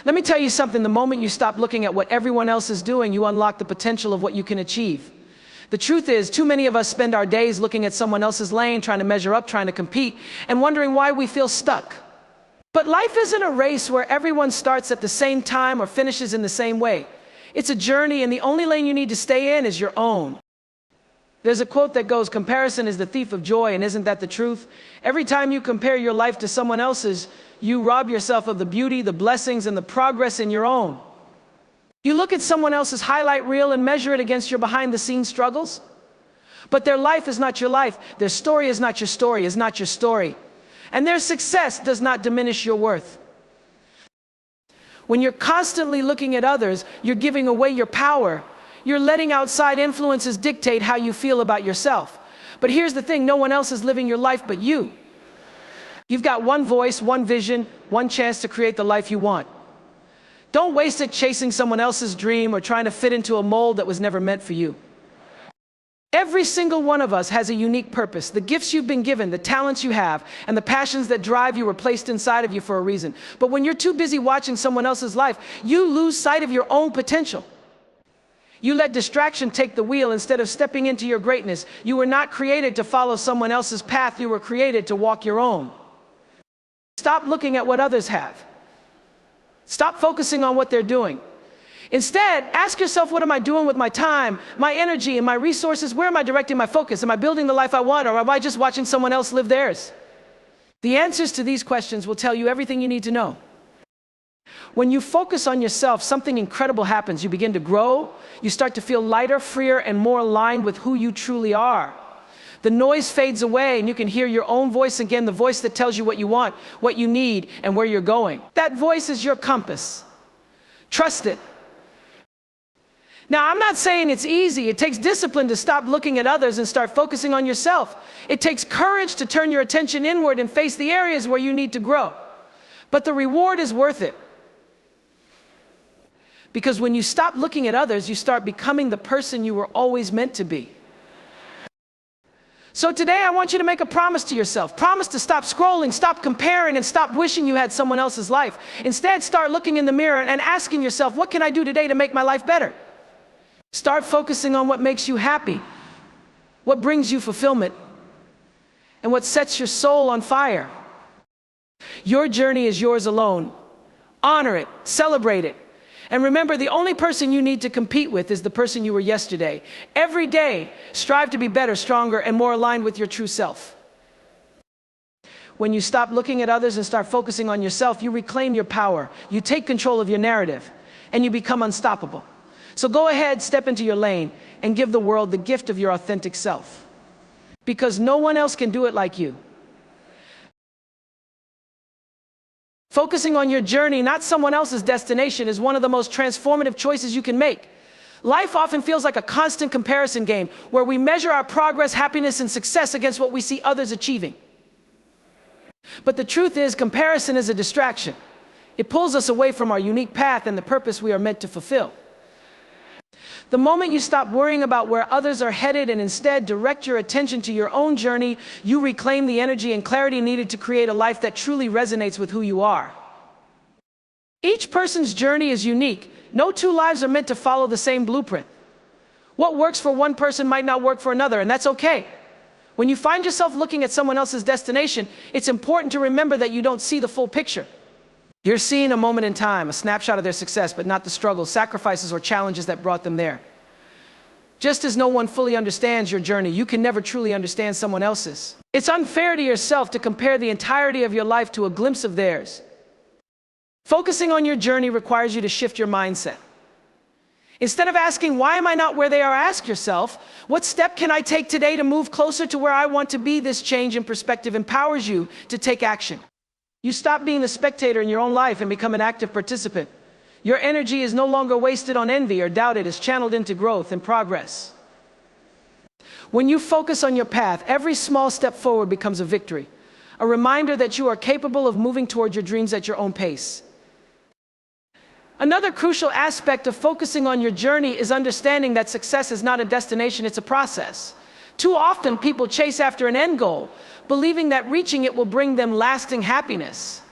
Let me tell you something, the moment you stop looking at what everyone else is doing, you unlock the potential of what you can achieve. The truth is, too many of us spend our days looking at someone else's lane, trying to measure up, trying to compete, and wondering why we feel stuck. But life isn't a race where everyone starts at the same time or finishes in the same way. It's a journey, and the only lane you need to stay in is your own. There's a quote that goes, "Comparison is the thief of joy," and isn't that the truth? Every time you compare your life to someone else's, you rob yourself of the beauty, the blessings, and the progress in your own. You look at someone else's highlight reel and measure it against your behind-the-scenes struggles. But their life is not your life. Their story is not your story, is not your story. And their success does not diminish your worth. When you're constantly looking at others, you're giving away your power. You're letting outside influences dictate how you feel about yourself. But here's the thing, no one else is living your life but you. You've got one voice, one vision, one chance to create the life you want. Don't waste it chasing someone else's dream or trying to fit into a mold that was never meant for you. Every single one of us has a unique purpose. The gifts you've been given, the talents you have, and the passions that drive you were placed inside of you for a reason. But when you're too busy watching someone else's life, you lose sight of your own potential. You let distraction take the wheel instead of stepping into your greatness. You were not created to follow someone else's path. You were created to walk your own. Stop looking at what others have. Stop focusing on what they're doing. Instead, ask yourself, what am I doing with my time, my energy, and my resources? Where am I directing my focus? Am I building the life I want, or am I just watching someone else live theirs? The answers to these questions will tell you everything you need to know. When you focus on yourself, something incredible happens. You begin to grow. You start to feel lighter, freer, and more aligned with who you truly are. The noise fades away, and you can hear your own voice again, the voice that tells you what you want, what you need, and where you're going. That voice is your compass. Trust it. Now, I'm not saying it's easy. It takes discipline to stop looking at others and start focusing on yourself. It takes courage to turn your attention inward and face the areas where you need to grow. But the reward is worth it. Because when you stop looking at others, you start becoming the person you were always meant to be. So today I want you to make a promise to yourself. Promise to stop scrolling, stop comparing, and stop wishing you had someone else's life. Instead, start looking in the mirror and asking yourself, what can I do today to make my life better? Start focusing on what makes you happy, what brings you fulfillment, and what sets your soul on fire. Your journey is yours alone. Honor it, celebrate it. And remember, the only person you need to compete with is the person you were yesterday. Every day, strive to be better, stronger, and more aligned with your true self. When you stop looking at others and start focusing on yourself, you reclaim your power. You take control of your narrative, and you become unstoppable. So go ahead, step into your lane, and give the world the gift of your authentic self. Because no one else can do it like you. Focusing on your journey, not someone else's destination, is one of the most transformative choices you can make. Life often feels like a constant comparison game where we measure our progress, happiness, and success against what we see others achieving. But the truth is, comparison is a distraction. It pulls us away from our unique path and the purpose we are meant to fulfill. The moment you stop worrying about where others are headed and instead direct your attention to your own journey, you reclaim the energy and clarity needed to create a life that truly resonates with who you are. Each person's journey is unique. No two lives are meant to follow the same blueprint. What works for one person might not work for another, and that's okay. When you find yourself looking at someone else's destination, it's important to remember that you don't see the full picture. You're seeing a moment in time, a snapshot of their success, but not the struggles, sacrifices, or challenges that brought them there. Just as no one fully understands your journey, you can never truly understand someone else's. It's unfair to yourself to compare the entirety of your life to a glimpse of theirs. Focusing on your journey requires you to shift your mindset. Instead of asking, why am I not where they are, ask yourself, what step can I take today to move closer to where I want to be? This change in perspective empowers you to take action. You stop being the spectator in your own life and become an active participant. Your energy is no longer wasted on envy or doubt. It is channeled into growth and progress. When you focus on your path, every small step forward becomes a victory, a reminder that you are capable of moving toward your dreams at your own pace. Another crucial aspect of focusing on your journey is understanding that success is not a destination, it's a process. Too often, people chase after an end goal, believing that reaching it will bring them lasting happiness.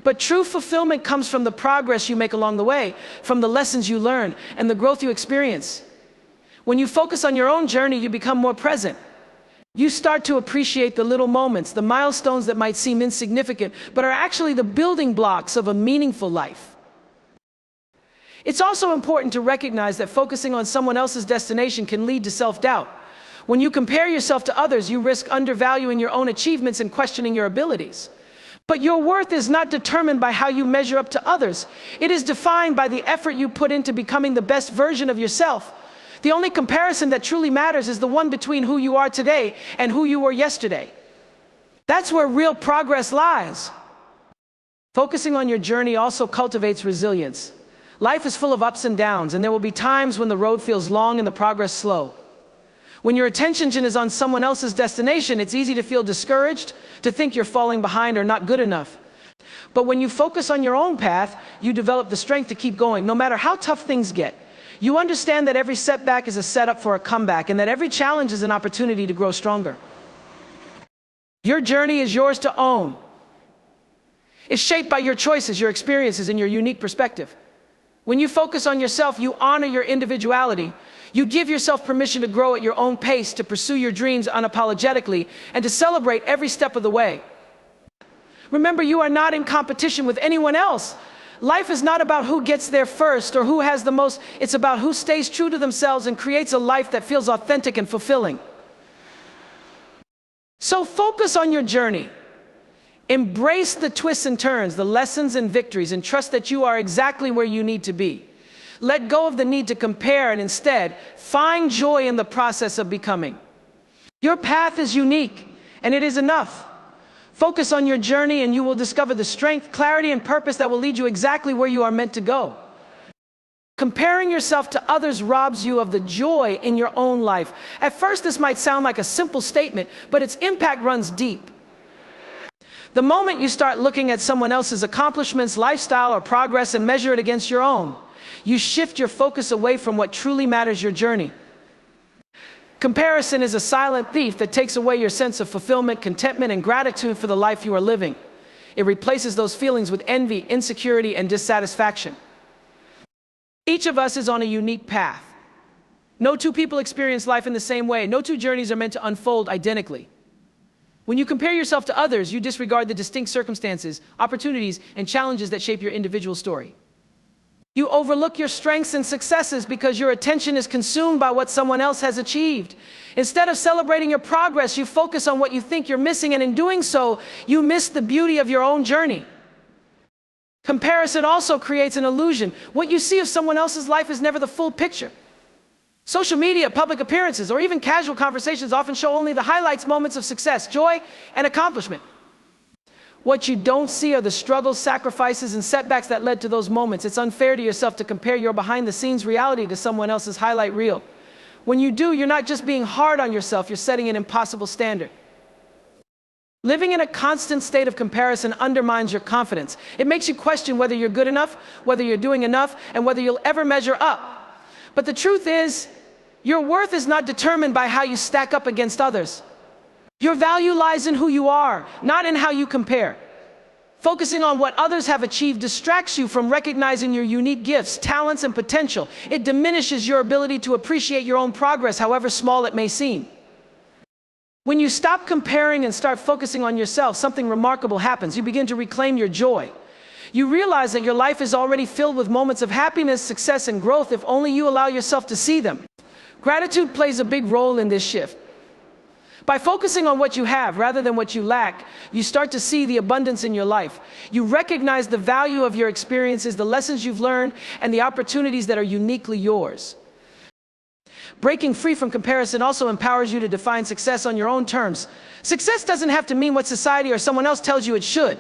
But true fulfillment comes from the progress you make along the way, from the lessons you learn, and the growth you experience. When you focus on your own journey, you become more present. You start to appreciate the little moments, the milestones that might seem insignificant, but are actually the building blocks of a meaningful life. It's also important to recognize that focusing on someone else's destination can lead to self-doubt. When you compare yourself to others, you risk undervaluing your own achievements and questioning your abilities. But your worth is not determined by how you measure up to others. It is defined by the effort you put into becoming the best version of yourself. The only comparison that truly matters is the one between who you are today and who you were yesterday. That's where real progress lies. Focusing on your journey also cultivates resilience. Life is full of ups and downs, and there will be times when the road feels long and the progress slow. When your attention is on someone else's destination, it's easy to feel discouraged, to think you're falling behind or not good enough. But when you focus on your own path, you develop the strength to keep going, no matter how tough things get. You understand that every setback is a setup for a comeback, and that every challenge is an opportunity to grow stronger. Your journey is yours to own. It's shaped by your choices, your experiences, and your unique perspective. When you focus on yourself, you honor your individuality. You give yourself permission to grow at your own pace, to pursue your dreams unapologetically, and to celebrate every step of the way. Remember, you are not in competition with anyone else. Life is not about who gets there first or who has the most. It's about who stays true to themselves and creates a life that feels authentic and fulfilling. So focus on your journey. Embrace the twists and turns, the lessons and victories, and trust that you are exactly where you need to be. Let go of the need to compare and instead find joy in the process of becoming. Your path is unique, and it is enough. Focus on your journey and you will discover the strength, clarity, and purpose that will lead you exactly where you are meant to go. Comparing yourself to others robs you of the joy in your own life. At first, this might sound like a simple statement, but its impact runs deep. The moment you start looking at someone else's accomplishments, lifestyle, or progress and measure it against your own, you shift your focus away from what truly matters, your journey. Comparison is a silent thief that takes away your sense of fulfillment, contentment, and gratitude for the life you are living. It replaces those feelings with envy, insecurity, and dissatisfaction. Each of us is on a unique path. No two people experience life in the same way. No two journeys are meant to unfold identically. When you compare yourself to others, you disregard the distinct circumstances, opportunities, and challenges that shape your individual story. You overlook your strengths and successes because your attention is consumed by what someone else has achieved. Instead of celebrating your progress, you focus on what you think you're missing, and in doing so, you miss the beauty of your own journey. Comparison also creates an illusion. What you see of someone else's life is never the full picture. Social media, public appearances, or even casual conversations often show only the highlights, moments of success, joy, and accomplishment. What you don't see are the struggles, sacrifices, and setbacks that led to those moments. It's unfair to yourself to compare your behind-the-scenes reality to someone else's highlight reel. When you do, you're not just being hard on yourself, you're setting an impossible standard. Living in a constant state of comparison undermines your confidence. It makes you question whether you're good enough, whether you're doing enough, and whether you'll ever measure up. But the truth is, your worth is not determined by how you stack up against others. Your value lies in who you are, not in how you compare. Focusing on what others have achieved distracts you from recognizing your unique gifts, talents, and potential. It diminishes your ability to appreciate your own progress, however small it may seem. When you stop comparing and start focusing on yourself, something remarkable happens. You begin to reclaim your joy. You realize that your life is already filled with moments of happiness, success, and growth if only you allow yourself to see them. Gratitude plays a big role in this shift. By focusing on what you have rather than what you lack, you start to see the abundance in your life. You recognize the value of your experiences, the lessons you've learned, and the opportunities that are uniquely yours. Breaking free from comparison also empowers you to define success on your own terms. Success doesn't have to mean what society or someone else tells you it should.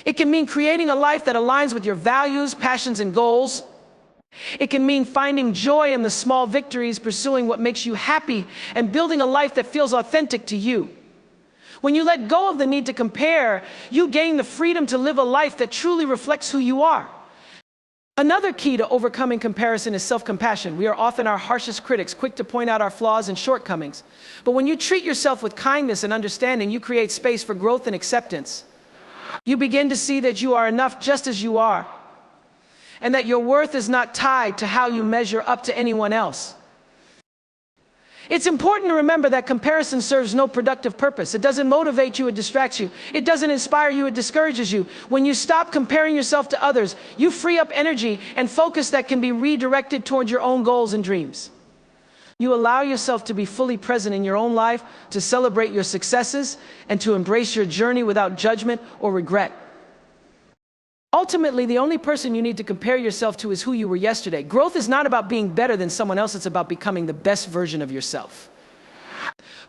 It can mean creating a life that aligns with your values, passions, and goals. It can mean finding joy in the small victories, pursuing what makes you happy, and building a life that feels authentic to you. When you let go of the need to compare, you gain the freedom to live a life that truly reflects who you are. Another key to overcoming comparison is self-compassion. We are often our harshest critics, quick to point out our flaws and shortcomings. But when you treat yourself with kindness and understanding, you create space for growth and acceptance. You begin to see that you are enough just as you are, and that your worth is not tied to how you measure up to anyone else. It's important to remember that comparison serves no productive purpose. It doesn't motivate you, it distracts you. It doesn't inspire you, it discourages you. When you stop comparing yourself to others, you free up energy and focus that can be redirected towards your own goals and dreams. You allow yourself to be fully present in your own life, to celebrate your successes, and to embrace your journey without judgment or regret. Ultimately, the only person you need to compare yourself to is who you were yesterday. Growth is not about being better than someone else, it's about becoming the best version of yourself.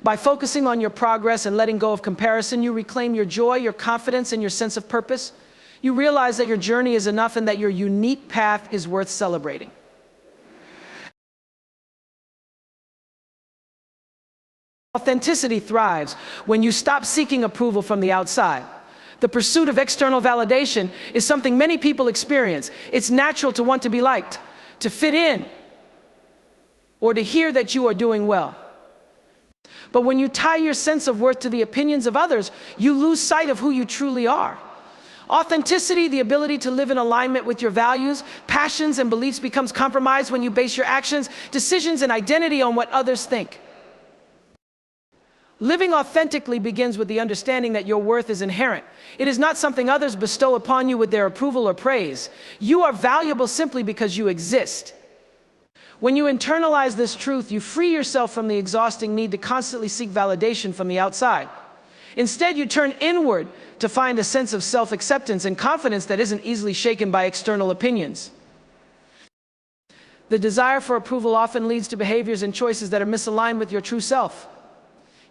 By focusing on your progress and letting go of comparison, you reclaim your joy, your confidence, and your sense of purpose. You realize that your journey is enough and that your unique path is worth celebrating. Authenticity thrives when you stop seeking approval from the outside. The pursuit of external validation is something many people experience. It's natural to want to be liked, to fit in, or to hear that you are doing well. But when you tie your sense of worth to the opinions of others, you lose sight of who you truly are. Authenticity, the ability to live in alignment with your values, passions, and beliefs, becomes compromised when you base your actions, decisions, and identity on what others think. Living authentically begins with the understanding that your worth is inherent. It is not something others bestow upon you with their approval or praise. You are valuable simply because you exist. When you internalize this truth, you free yourself from the exhausting need to constantly seek validation from the outside. Instead, you turn inward to find a sense of self-acceptance and confidence that isn't easily shaken by external opinions. The desire for approval often leads to behaviors and choices that are misaligned with your true self.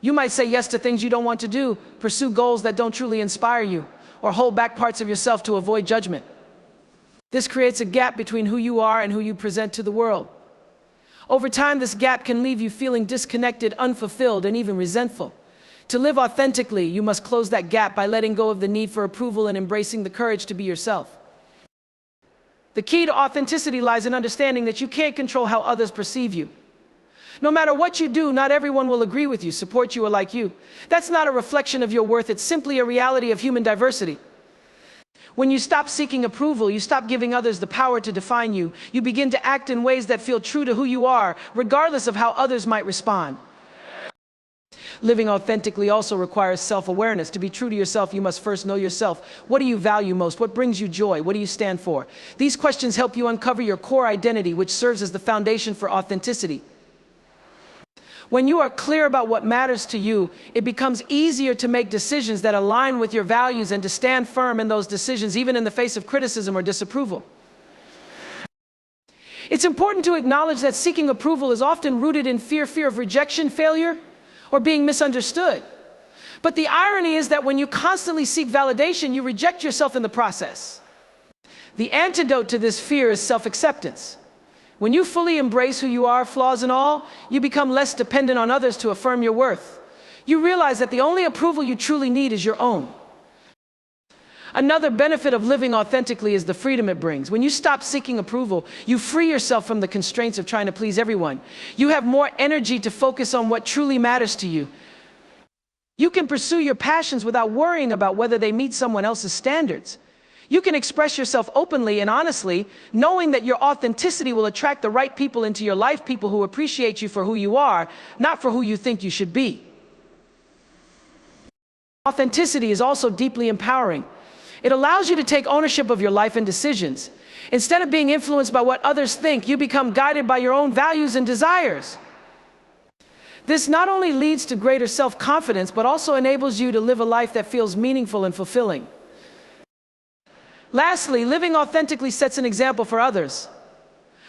You might say yes to things you don't want to do, pursue goals that don't truly inspire you, or hold back parts of yourself to avoid judgment. This creates a gap between who you are and who you present to the world. Over time, this gap can leave you feeling disconnected, unfulfilled, and even resentful. To live authentically, you must close that gap by letting go of the need for approval and embracing the courage to be yourself. The key to authenticity lies in understanding that you can't control how others perceive you. No matter what you do, not everyone will agree with you, support you, or like you. That's not a reflection of your worth, it's simply a reality of human diversity. When you stop seeking approval, you stop giving others the power to define you. You begin to act in ways that feel true to who you are, regardless of how others might respond. Living authentically also requires self-awareness. To be true to yourself, you must first know yourself. What do you value most? What brings you joy? What do you stand for? These questions help you uncover your core identity, which serves as the foundation for authenticity. When you are clear about what matters to you, it becomes easier to make decisions that align with your values and to stand firm in those decisions, even in the face of criticism or disapproval. It's important to acknowledge that seeking approval is often rooted in fear of rejection, failure, or being misunderstood. But the irony is that when you constantly seek validation, you reject yourself in the process. The antidote to this fear is self-acceptance. When you fully embrace who you are, flaws and all, you become less dependent on others to affirm your worth. You realize that the only approval you truly need is your own. Another benefit of living authentically is the freedom it brings. When you stop seeking approval, you free yourself from the constraints of trying to please everyone. You have more energy to focus on what truly matters to you. You can pursue your passions without worrying about whether they meet someone else's standards. You can express yourself openly and honestly, knowing that your authenticity will attract the right people into your life, people who appreciate you for who you are, not for who you think you should be. Authenticity is also deeply empowering. It allows you to take ownership of your life and decisions. Instead of being influenced by what others think, you become guided by your own values and desires. This not only leads to greater self-confidence, but also enables you to live a life that feels meaningful and fulfilling. Lastly, living authentically sets an example for others.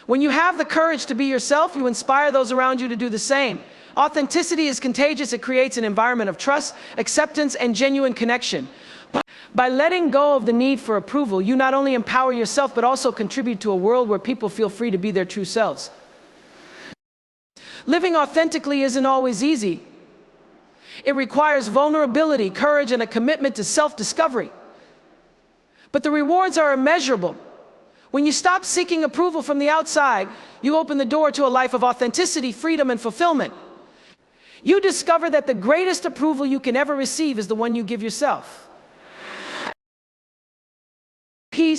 When you have the courage to be yourself, you inspire those around you to do the same. Authenticity is contagious. It creates an environment of trust, acceptance, and genuine connection. By letting go of the need for approval, you not only empower yourself, but also contribute to a world where people feel free to be their true selves. Living authentically isn't always easy. It requires vulnerability, courage, and a commitment to self-discovery. But the rewards are immeasurable. When you stop seeking approval from the outside, you open the door to a life of authenticity, freedom, and fulfillment. You discover that the greatest approval you can ever receive is the one you give yourself.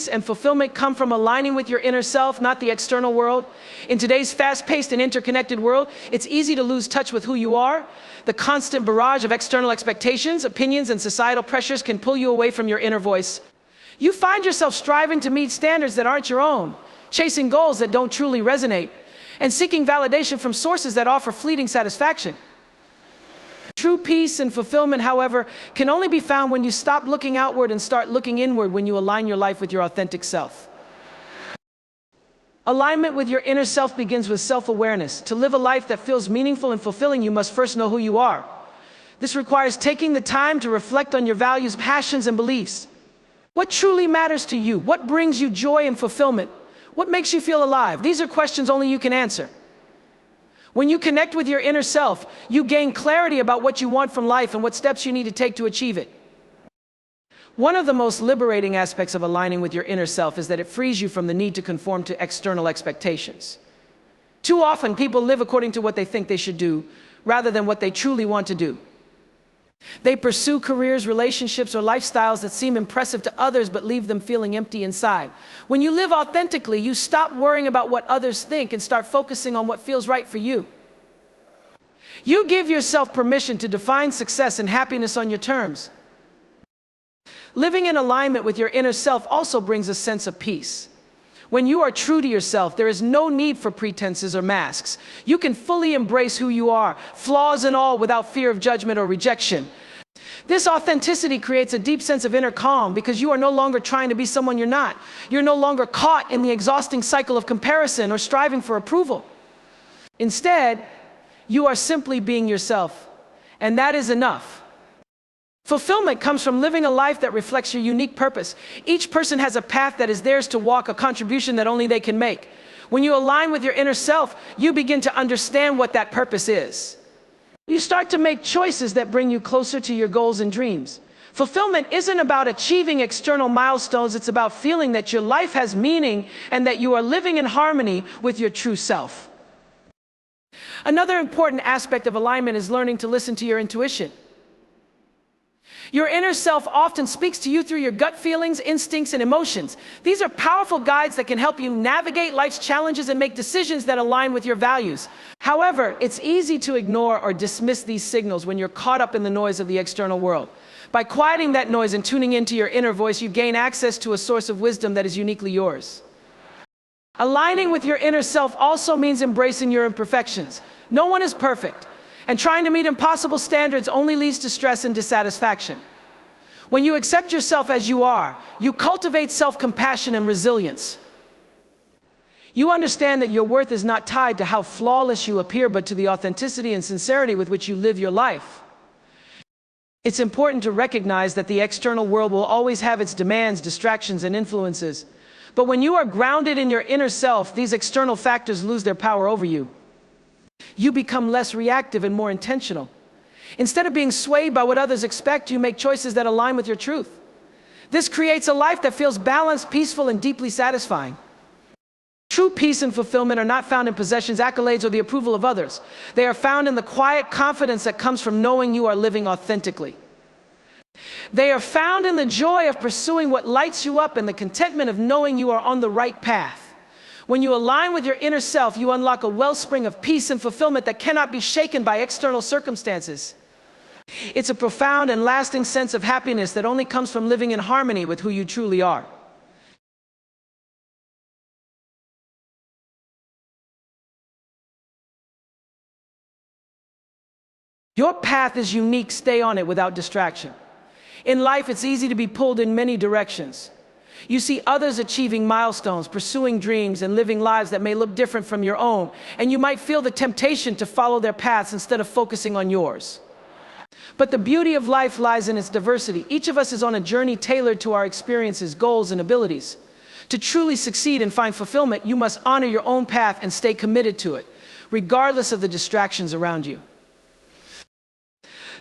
peace and fulfillment come from aligning with your inner self, not the external world. In today's fast-paced and interconnected world, it's easy to lose touch with who you are. The constant barrage of external expectations, opinions, and societal pressures can pull you away from your inner voice. You find yourself striving to meet standards that aren't your own, chasing goals that don't truly resonate, and seeking validation from sources that offer fleeting satisfaction. True peace and fulfillment, however, can only be found when you stop looking outward and start looking inward, when you align your life with your authentic self. Alignment with your inner self begins with self-awareness. To live a life that feels meaningful and fulfilling, you must first know who you are. This requires taking the time to reflect on your values, passions, and beliefs. What truly matters to you? What brings you joy and fulfillment? What makes you feel alive? These are questions only you can answer. When you connect with your inner self, you gain clarity about what you want from life and what steps you need to take to achieve it. One of the most liberating aspects of aligning with your inner self is that it frees you from the need to conform to external expectations. Too often, people live according to what they think they should do, rather than what they truly want to do. They pursue careers, relationships, or lifestyles that seem impressive to others but leave them feeling empty inside. When you live authentically, you stop worrying about what others think and start focusing on what feels right for you. You give yourself permission to define success and happiness on your terms. Living in alignment with your inner self also brings a sense of peace. When you are true to yourself, there is no need for pretenses or masks. You can fully embrace who you are, flaws and all, without fear of judgment or rejection. This authenticity creates a deep sense of inner calm because you are no longer trying to be someone you're not. You're no longer caught in the exhausting cycle of comparison or striving for approval. Instead, you are simply being yourself, and that is enough. Fulfillment comes from living a life that reflects your unique purpose. Each person has a path that is theirs to walk, a contribution that only they can make. When you align with your inner self, you begin to understand what that purpose is. You start to make choices that bring you closer to your goals and dreams. Fulfillment isn't about achieving external milestones, it's about feeling that your life has meaning and that you are living in harmony with your true self. Another important aspect of alignment is learning to listen to your intuition. Your inner self often speaks to you through your gut feelings, instincts, and emotions. These are powerful guides that can help you navigate life's challenges and make decisions that align with your values. However, it's easy to ignore or dismiss these signals when you're caught up in the noise of the external world. By quieting that noise and tuning into your inner voice, you gain access to a source of wisdom that is uniquely yours. Aligning with your inner self also means embracing your imperfections. No one is perfect, and trying to meet impossible standards only leads to stress and dissatisfaction. When you accept yourself as you are, you cultivate self-compassion and resilience. You understand that your worth is not tied to how flawless you appear, but to the authenticity and sincerity with which you live your life. It's important to recognize that the external world will always have its demands, distractions, and influences. But when you are grounded in your inner self, these external factors lose their power over you. You become less reactive and more intentional. Instead of being swayed by what others expect, you make choices that align with your truth. This creates a life that feels balanced, peaceful, and deeply satisfying. True peace and fulfillment are not found in possessions, accolades, or the approval of others. They are found in the quiet confidence that comes from knowing you are living authentically. They are found in the joy of pursuing what lights you up and the contentment of knowing you are on the right path. When you align with your inner self, you unlock a wellspring of peace and fulfillment that cannot be shaken by external circumstances. It's a profound and lasting sense of happiness that only comes from living in harmony with who you truly are. Your path is unique. Stay on it without distraction. In life, it's easy to be pulled in many directions. You see others achieving milestones, pursuing dreams, and living lives that may look different from your own, and you might feel the temptation to follow their paths instead of focusing on yours. But the beauty of life lies in its diversity. Each of us is on a journey tailored to our experiences, goals, and abilities. To truly succeed and find fulfillment, you must honor your own path and stay committed to it, regardless of the distractions around you.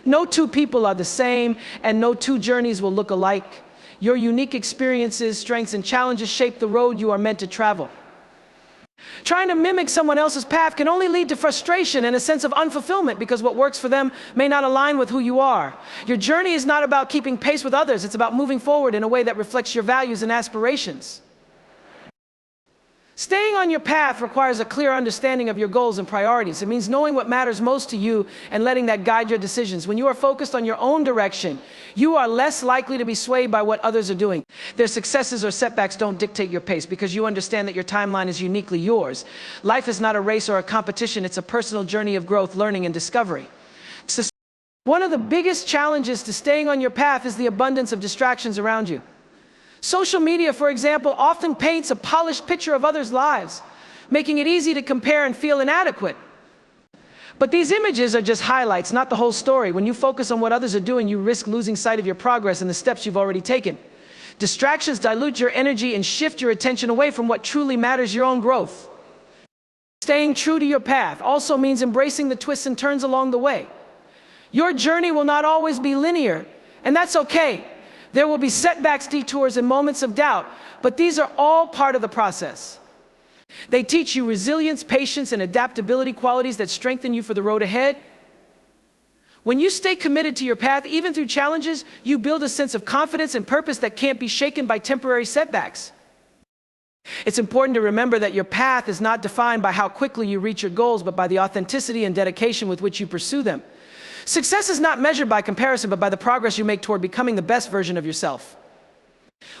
No two people are the same, and no two journeys will look alike. Your unique experiences, strengths, and challenges shape the road you are meant to travel. Trying to mimic someone else's path can only lead to frustration and a sense of unfulfillment because what works for them may not align with who you are. Your journey is not about keeping pace with others, it's about moving forward in a way that reflects your values and aspirations. Staying on your path requires a clear understanding of your goals and priorities. It means knowing what matters most to you and letting that guide your decisions. When you are focused on your own direction, you are less likely to be swayed by what others are doing. Their successes or setbacks don't dictate your pace because you understand that your timeline is uniquely yours. Life is not a race or a competition, it's a personal journey of growth, learning, and discovery. One of the biggest challenges to staying on your path is the abundance of distractions around you. Social media, for example, often paints a polished picture of others' lives, making it easy to compare and feel inadequate. But these images are just highlights, not the whole story. When you focus on what others are doing, you risk losing sight of your progress and the steps you've already taken. Distractions dilute your energy and shift your attention away from what truly matters, your own growth. Staying true to your path also means embracing the twists and turns along the way. Your journey will not always be linear, and that's okay. There will be setbacks, detours, and moments of doubt, but these are all part of the process. They teach you resilience, patience, and adaptability, qualities that strengthen you for the road ahead. When you stay committed to your path, even through challenges, you build a sense of confidence and purpose that can't be shaken by temporary setbacks. It's important to remember that your path is not defined by how quickly you reach your goals, but by the authenticity and dedication with which you pursue them. Success is not measured by comparison, but by the progress you make toward becoming the best version of yourself.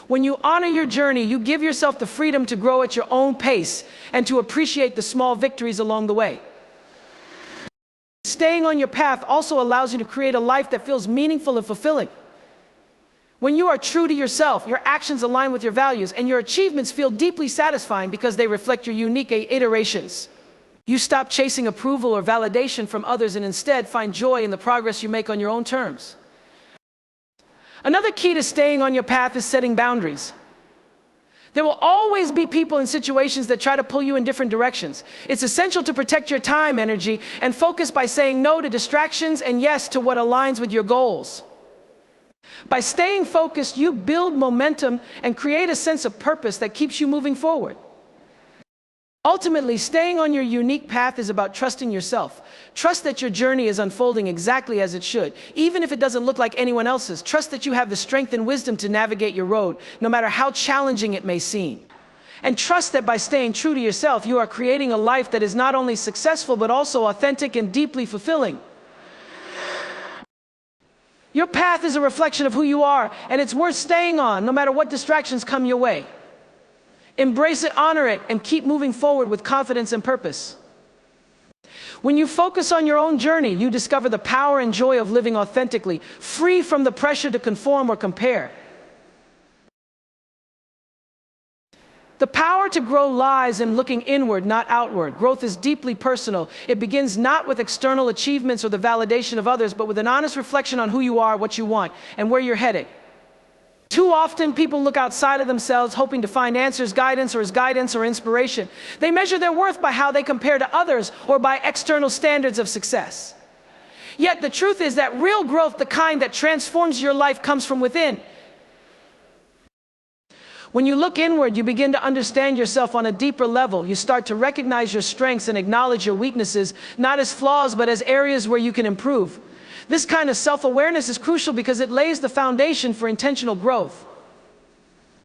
When you honor your journey, you give yourself the freedom to grow at your own pace and to appreciate the small victories along the way. Staying on your path also allows you to create a life that feels meaningful and fulfilling. When you are true to yourself, your actions align with your values, and your achievements feel deeply satisfying because they reflect your unique iterations. You stop chasing approval or validation from others and instead find joy in the progress you make on your own terms. Another key to staying on your path is setting boundaries. There will always be people and situations that try to pull you in different directions. It's essential to protect your time, energy, and focus by saying no to distractions and yes to what aligns with your goals. By staying focused, you build momentum and create a sense of purpose that keeps you moving forward. Ultimately, staying on your unique path is about trusting yourself. Trust that your journey is unfolding exactly as it should. Even if it doesn't look like anyone else's, trust that you have the strength and wisdom to navigate your road, no matter how challenging it may seem. And trust that by staying true to yourself, you are creating a life that is not only successful, but also authentic and deeply fulfilling. Your path is a reflection of who you are, and it's worth staying on, no matter what distractions come your way. Embrace it, honor it, and keep moving forward with confidence and purpose. When you focus on your own journey, you discover the power and joy of living authentically, free from the pressure to conform or compare. The power to grow lies in looking inward, not outward. Growth is deeply personal. It begins not with external achievements or the validation of others, but with an honest reflection on who you are, what you want, and where you're headed. Too often, people look outside of themselves, hoping to find answers, guidance or inspiration. They measure their worth by how they compare to others or by external standards of success. Yet the truth is that real growth, the kind that transforms your life, comes from within. When you look inward, you begin to understand yourself on a deeper level. You start to recognize your strengths and acknowledge your weaknesses, not as flaws, but as areas where you can improve. This kind of self-awareness is crucial because it lays the foundation for intentional growth.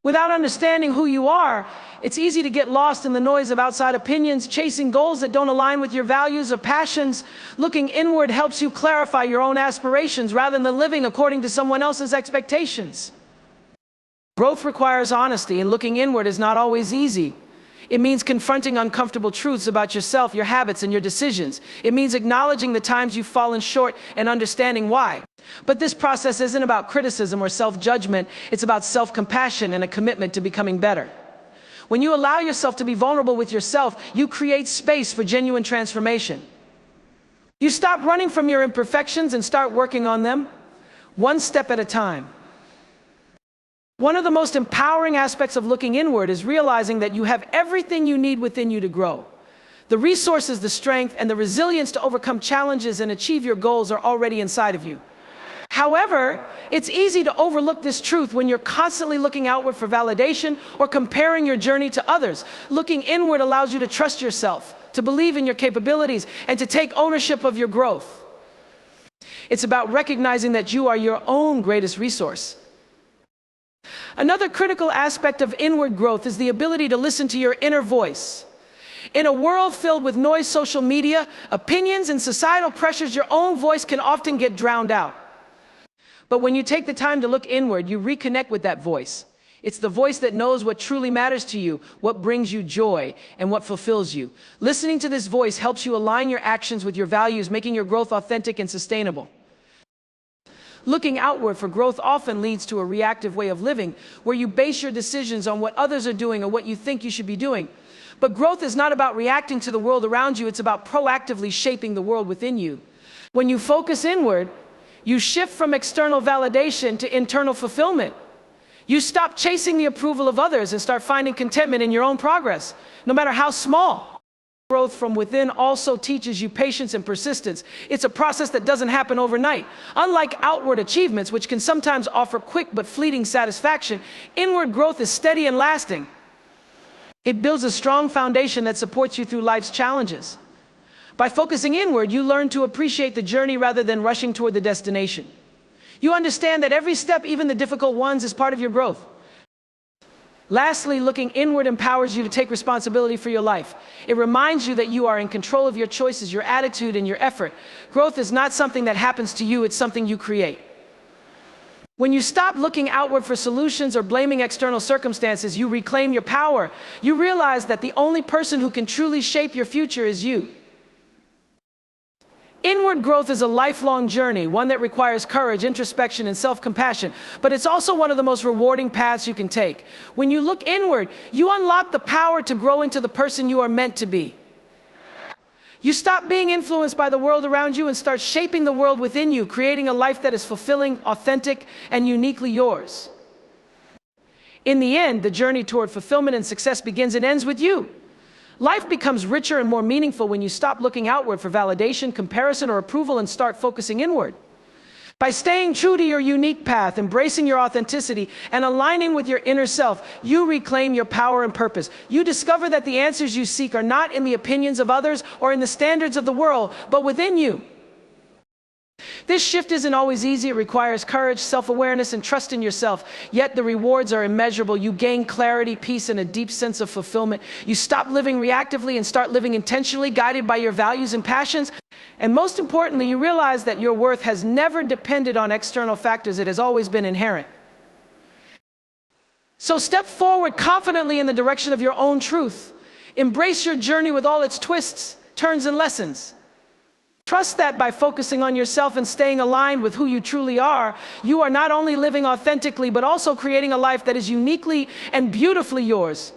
Without understanding who you are, it's easy to get lost in the noise of outside opinions, chasing goals that don't align with your values or passions. Looking inward helps you clarify your own aspirations rather than living according to someone else's expectations. Growth requires honesty, and looking inward is not always easy. It means confronting uncomfortable truths about yourself, your habits, and your decisions. It means acknowledging the times you've fallen short and understanding why. But this process isn't about criticism or self-judgment. It's about self-compassion and a commitment to becoming better. When you allow yourself to be vulnerable with yourself, you create space for genuine transformation. You stop running from your imperfections and start working on them, one step at a time. One of the most empowering aspects of looking inward is realizing that you have everything you need within you to grow. The resources, the strength, and the resilience to overcome challenges and achieve your goals are already inside of you. However, it's easy to overlook this truth when you're constantly looking outward for validation or comparing your journey to others. Looking inward allows you to trust yourself, to believe in your capabilities, and to take ownership of your growth. It's about recognizing that you are your own greatest resource. Another critical aspect of inward growth is the ability to listen to your inner voice. In a world filled with noise, social media, opinions, and societal pressures, your own voice can often get drowned out. But when you take the time to look inward, you reconnect with that voice. It's the voice that knows what truly matters to you, what brings you joy, and what fulfills you. Listening to this voice helps you align your actions with your values, making your growth authentic and sustainable. Looking outward for growth often leads to a reactive way of living, where you base your decisions on what others are doing or what you think you should be doing. But growth is not about reacting to the world around you, it's about proactively shaping the world within you. When you focus inward, you shift from external validation to internal fulfillment. You stop chasing the approval of others and start finding contentment in your own progress, no matter how small. Growth from within also teaches you patience and persistence. It's a process that doesn't happen overnight. Unlike outward achievements, which can sometimes offer quick but fleeting satisfaction, inward growth is steady and lasting. It builds a strong foundation that supports you through life's challenges. By focusing inward, you learn to appreciate the journey rather than rushing toward the destination. You understand that every step, even the difficult ones, is part of your growth. Lastly, looking inward empowers you to take responsibility for your life. It reminds you that you are in control of your choices, your attitude, and your effort. Growth is not something that happens to you, it's something you create. When you stop looking outward for solutions or blaming external circumstances, you reclaim your power. You realize that the only person who can truly shape your future is you. Inward growth is a lifelong journey, one that requires courage, introspection, and self-compassion, but it's also one of the most rewarding paths you can take. When you look inward, you unlock the power to grow into the person you are meant to be. You stop being influenced by the world around you and start shaping the world within you, creating a life that is fulfilling, authentic, and uniquely yours. In the end, the journey toward fulfillment and success begins and ends with you. Life becomes richer and more meaningful when you stop looking outward for validation, comparison, or approval and start focusing inward. By staying true to your unique path, embracing your authenticity, and aligning with your inner self, you reclaim your power and purpose. You discover that the answers you seek are not in the opinions of others or in the standards of the world, but within you. This shift isn't always easy. It requires courage, self-awareness, and trust in yourself. Yet the rewards are immeasurable. You gain clarity, peace, and a deep sense of fulfillment. You stop living reactively and start living intentionally, guided by your values and passions. And most importantly, you realize that your worth has never depended on external factors. It has always been inherent. So step forward confidently in the direction of your own truth. Embrace your journey with all its twists, turns, and lessons. Trust that by focusing on yourself and staying aligned with who you truly are, you are not only living authentically, but also creating a life that is uniquely and beautifully yours.